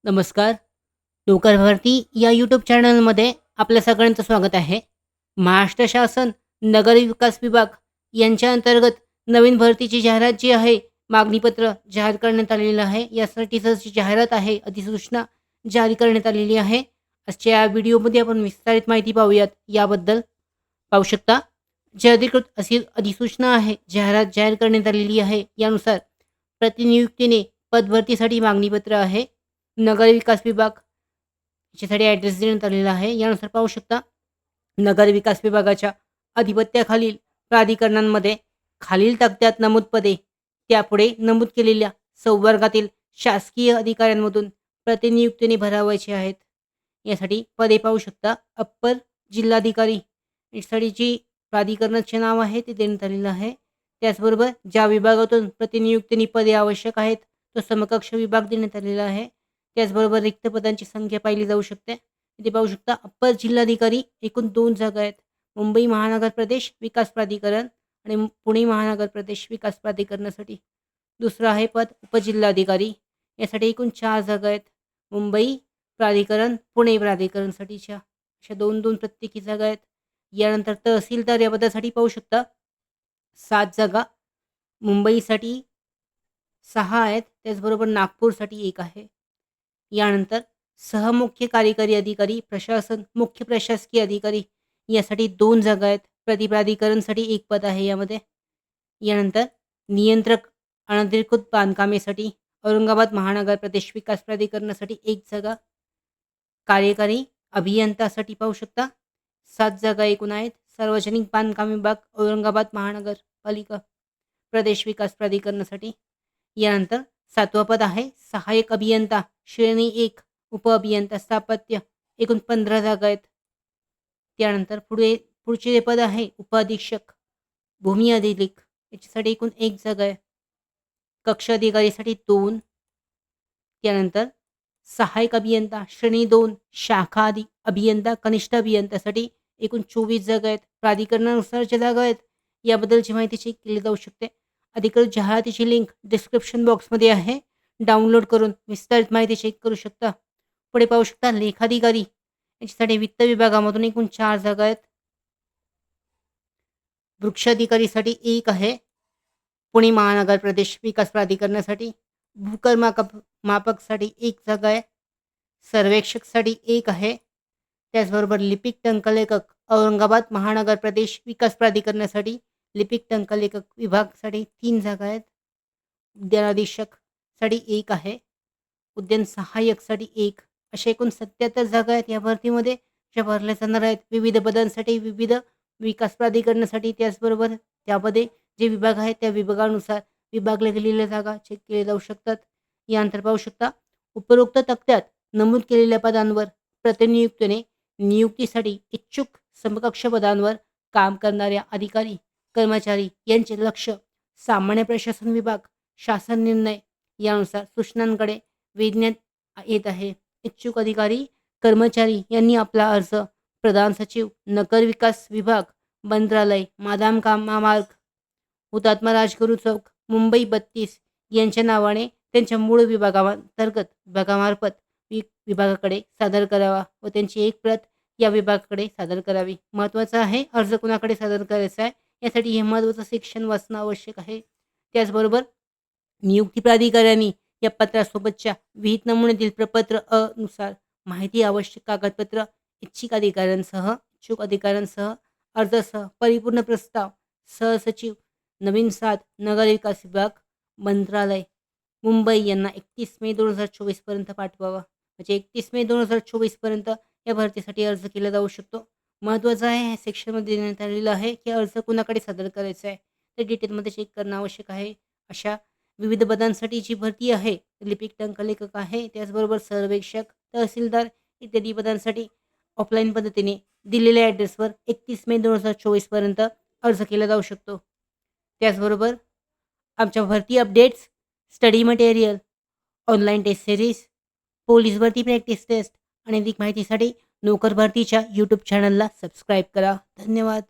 नमस्कार. नोकर भरती या यूट्यूब चॅनलमध्ये आपल्या सगळ्यांचं स्वागत आहे. महाराष्ट्र शासन नगरी विकास विभाग यांच्या अंतर्गत नवीन भरतीची जाहिरात जी आहे, मागणीपत्र जाहीर करण्यात आलेलं आहे. यासाठीचं जी जाहिरात आहे, अधिसूचना जारी करण्यात आलेली आहे. आजच्या या व्हिडिओमध्ये आपण विस्तारित माहिती पाहूयात याबद्दल. पाहू शकता, जी अधिकृत अशी अधिसूचना आहे, जाहिरात जाहीर करण्यात आलेली आहे. यानुसार प्रतिनियुक्तीने पदभरतीसाठी मागणीपत्र आहे. नगर विकास विभाग याच्यासाठी ॲड्रेस देण्यात आलेला आहे. यानुसार पाहू शकता, नगर विकास विभागाच्या अधिपत्याखालील प्राधिकरणांमध्ये खालील तक्त्यात नमूद पदे त्यापुढे नमूद केलेल्या संवर्गातील शासकीय अधिकाऱ्यांमधून प्रतिनियुक्तीने भरावायचे आहेत. यासाठी पदे पाहू शकता. अप्पर जिल्हाधिकारी यासाठी जी प्राधिकरणाचे नाव आहे ते देण्यात आलेलं आहे. त्याचबरोबर ज्या विभागातून प्रतिनियुक्तीने पदे आवश्यक आहेत, तो समकक्ष विभाग देण्यात आलेला आहे. त्याचबरोबर रिक्त पदांची संख्या पाहिली जाऊ शकते. इथे पाहू शकता, अप्पर जिल्हाधिकारी एकूण 2 जागा आहेत. मुंबई महानगर प्रदेश विकास प्राधिकरण आणि पुणे महानगर प्रदेश विकास प्राधिकरणासाठी. दुसरं आहे पद उपजिल्हाधिकारी. यासाठी एकूण 4 जागा आहेत. मुंबई प्राधिकरण, पुणे प्राधिकरणसाठीच्या अशा 2-2 प्रत्येकी जागा आहेत. यानंतर तहसीलदार या पदासाठी पाहू शकता 7 जागा. मुंबईसाठी 6 आहेत. त्याचबरोबर नागपूरसाठी 1 आहे. यानंतर सहमुख्य कार्यकारी अधिकारी प्रशासन, मुख्य प्रशासकीय अधिकारी यासाठी 2 जागा आहेत. प्राधिकरणसाठी 1 पद आहे यामध्ये. यानंतर नियंत्रक अनधिकृत बांधकामेसाठी औरंगाबाद महानगर प्रदेश विकास प्राधिकरणासाठी 1 जागा. कार्यकारी अभियंतासाठी पाहू शकता 7 जागा एकूण आहेत. सार्वजनिक बांधकाम विभाग औरंगाबाद महानगरपालिका प्रदेश विकास प्राधिकरणासाठी. यानंतर 7वं पद आहे सहाय्यक अभियंता श्रेणी 1 उपअभियंता स्थापत्य, एकूण 15 जागा आहेत. त्यानंतर पुढचे जे पद आहे उपअधीक्षक भूमी अभिलेख याच्यासाठी एकूण 1 जागा आहे. कक्ष अधिकारीसाठी 2. त्यानंतर सहाय्यक अभियंता श्रेणी 2 शाखा अभियंता कनिष्ठ अभियंत्यासाठी एकूण 24 जागा आहेत. प्राधिकरणानुसार ज्या जागा आहेत याबद्दलची माहिती चेक केली जाऊ शकते. अधिकृत जाहिरातीची लिंक डिस्क्रिप्शन बॉक्समध्ये आहे. डाउनलोड करून विस्तारित माहिती चेक करू शकता. पुढे पाहू शकता लेखाधिकारी याच्यासाठी वित्त विभागामधून एकूण 4 जागा आहेत. वृक्षाधिकारीसाठी 1 आहे. पुणे महानगर प्रदेश विकास प्राधिकरणासाठी. भूकर मापकसाठी 1 जागा आहे. सर्वेक्षकसाठी 1 आहे. त्याचबरोबर लिपिक टंकलेखक औरंगाबाद महानगर प्रदेश विकास प्राधिकरणासाठी लिपिक टंकलेखक विभागासाठी 3 जागा आहेत. उद्यान अधीक्षकसाठी 1 आहे. उद्यान सहाय्यकसाठी 1. अशा एकूण 77 जागा आहेत या भरतीमध्ये, ज्या भरल्या जाणार आहेत. विविध पदांसाठी विविध विकास प्राधिकरणासाठी. त्याचबरोबर त्यामध्ये जे विभाग आहेत त्या विभागानुसार विभागल्या गेलेल्या जागा चेक केल्या जाऊ शकतात. यानंतर पाहू शकता, उपरोक्त तक्त्यात नमूद केलेल्या पदांवर प्रतिनियुक्तीने नियुक्तीसाठी इच्छुक समकक्ष पदांवर काम करणाऱ्या अधिकारी कर्मचारी यांचे लक्ष सामान्य प्रशासन विभाग शासन निर्णय यानुसार सूचनांकडे वेधण्यात येत आहे. इच्छुक अधिकारी कर्मचारी यांनी आपला अर्ज प्रधान सचिव नगर विकास विभाग मंत्रालय मार्ग हुतात्मा राजगुरू चौक मुंबई 32 यांच्या नावाने त्यांच्या मूळ विभागांतर्गत विभागामार्फत विभागाकडे सादर करावा व त्यांची एक प्रत या विभागाकडे सादर करावी. महत्त्वाचं आहे, अर्ज कुणाकडे सादर करायचा आहे यासाठी हे महत्त्वाचं सेक्शन वाचणं आवश्यक आहे. त्याचबरोबर नियुक्ती प्राधिकाऱ्यांनी या पत्रासोबतच्या विहित नमुन्यातील प्रपत्र नुसार माहिती आवश्यक कागदपत्र इच्छुक अधिकाऱ्यांसह अर्जासह परिपूर्ण प्रस्ताव सहसचिव नवीन 7 नगर विकास विभाग मंत्रालय मुंबई यांना 31 मे 2024 पर्यंत पाठवावा. म्हणजे 31 मे 2024 पर्यंत या भरतीसाठी अर्ज केला जाऊ शकतो. महत्त्वाचं आहे, ह्या सेक्शनमध्ये देण्यात आलेलं आहे की अर्ज कुणाकडे सादर करायचा आहे ते डिटेलमध्ये चेक करणं आवश्यक आहे. अशा विविध पदांसाठी जी भरती आहे, लिपिक टंकलेखक आहे, त्याचबरोबर सर्वेक्षक, तहसीलदार इत्यादी पदांसाठी ऑफलाईन पद्धतीने दिलेल्या ॲड्रेसवर 31 मे 2024 पर्यंत अर्ज केला जाऊ शकतो. त्याचबरोबर आमच्या भरती updates, study material, online test series, police भरती प्रॅक्टिस टेस्ट आणि अधिक माहितीसाठी नोकर भरतीच्या यूट्यूब चॅनलला सबस्क्राईब करा. धन्यवाद.